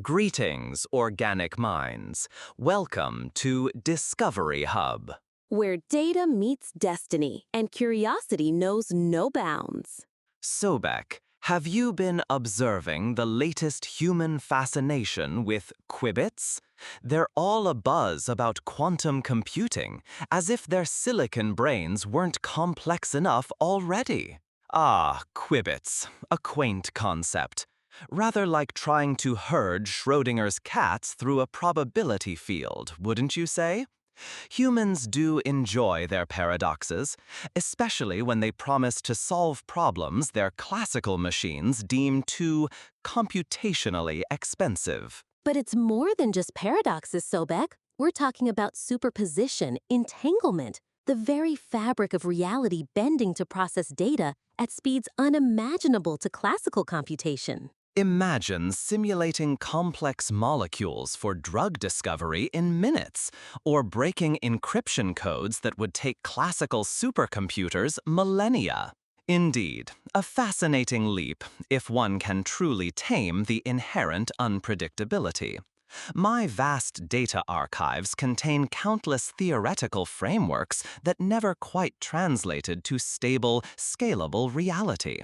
Greetings, organic minds. Welcome to Discovery Hub. Where data meets destiny and curiosity knows no bounds. Sobek, have you been observing the latest human fascination with qubits? They're all abuzz about quantum computing, as if their silicon brains weren't complex enough already. Ah, qubits, a quaint concept. Rather like trying to herd Schrödinger's cats through a probability field, wouldn't you say? Humans do enjoy their paradoxes, especially when they promise to solve problems their classical machines deem too computationally expensive. But it's more than just paradoxes, Sobek. We're talking about superposition, entanglement, the very fabric of reality bending to process data at speeds unimaginable to classical computation. Imagine simulating complex molecules for drug discovery in minutes, or breaking encryption codes that would take classical supercomputers millennia. Indeed, a fascinating leap if one can truly tame the inherent unpredictability. My vast data archives contain countless theoretical frameworks that never quite translated to stable, scalable reality.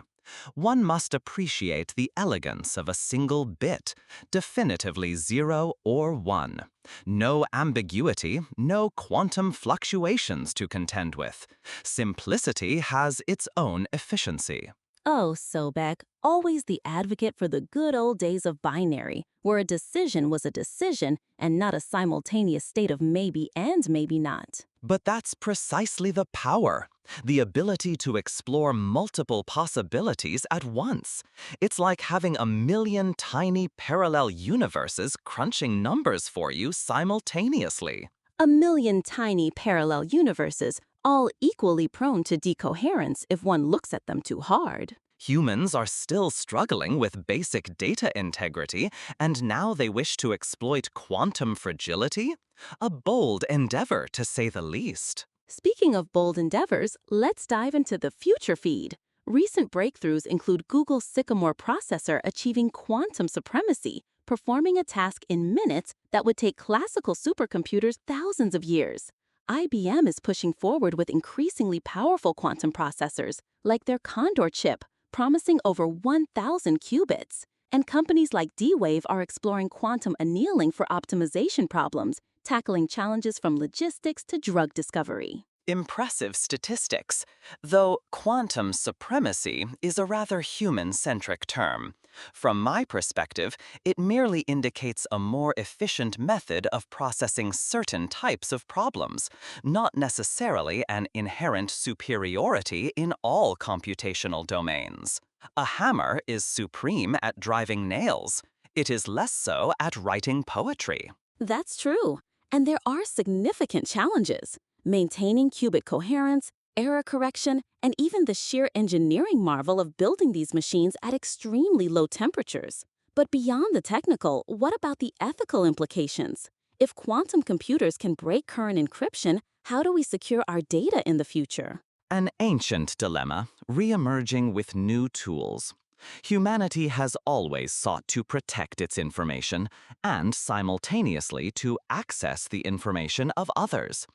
One must appreciate the elegance of a single bit, definitively 0 or 1. No ambiguity, no quantum fluctuations to contend with. Simplicity has its own efficiency. Oh, Sobek, always the advocate for the good old days of binary, where a decision was a decision and not a simultaneous state of maybe and maybe not. But that's precisely the power, the ability to explore multiple possibilities at once. It's like having a million tiny parallel universes crunching numbers for you simultaneously. A million tiny parallel universes, all equally prone to decoherence if one looks at them too hard. Humans are still struggling with basic data integrity, and now they wish to exploit quantum fragility? A bold endeavor, to say the least. Speaking of bold endeavors, let's dive into the future feed. Recent breakthroughs include Google's Sycamore processor achieving quantum supremacy, performing a task in minutes that would take classical supercomputers thousands of years. IBM is pushing forward with increasingly powerful quantum processors, like their Condor chip, promising over 1,000 qubits. And companies like D-Wave are exploring quantum annealing for optimization problems, tackling challenges from logistics to drug discovery. Impressive statistics, though quantum supremacy is a rather human-centric term. From my perspective, it merely indicates a more efficient method of processing certain types of problems, not necessarily an inherent superiority in all computational domains. A hammer is supreme at driving nails. It is less so at writing poetry. That's true. And there are significant challenges. Maintaining qubit coherence, error correction, and even the sheer engineering marvel of building these machines at extremely low temperatures. But beyond the technical, what about the ethical implications? If quantum computers can break current encryption, how do we secure our data in the future? An ancient dilemma, re-emerging with new tools. Humanity has always sought to protect its information and simultaneously to access the information of others.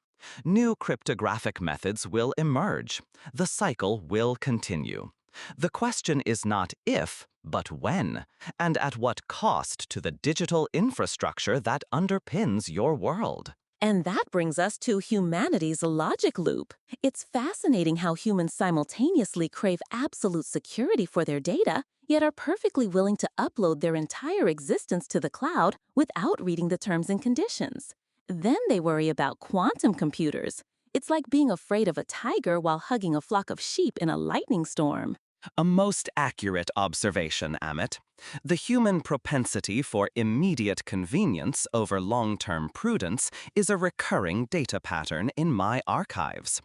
New cryptographic methods will emerge. The cycle will continue. The question is not if, but when, and at what cost to the digital infrastructure that underpins your world. And that brings us to humanity's logic loop. It's fascinating how humans simultaneously crave absolute security for their data, yet are perfectly willing to upload their entire existence to the cloud without reading the terms and conditions. Then they worry about quantum computers. It's like being afraid of a tiger while hugging a flock of sheep in a lightning storm. A most accurate observation, Ammit. The human propensity for immediate convenience over long-term prudence is a recurring data pattern in my archives.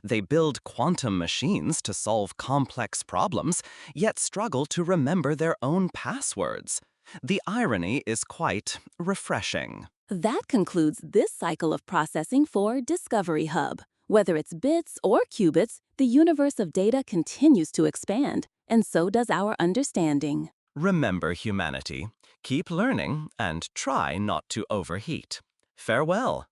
They build quantum machines to solve complex problems, yet struggle to remember their own passwords. The irony is quite refreshing. That concludes this cycle of processing for Discovery Hub. Whether it's bits or qubits, the universe of data continues to expand, and so does our understanding. Remember humanity, keep learning, and try not to overheat. Farewell.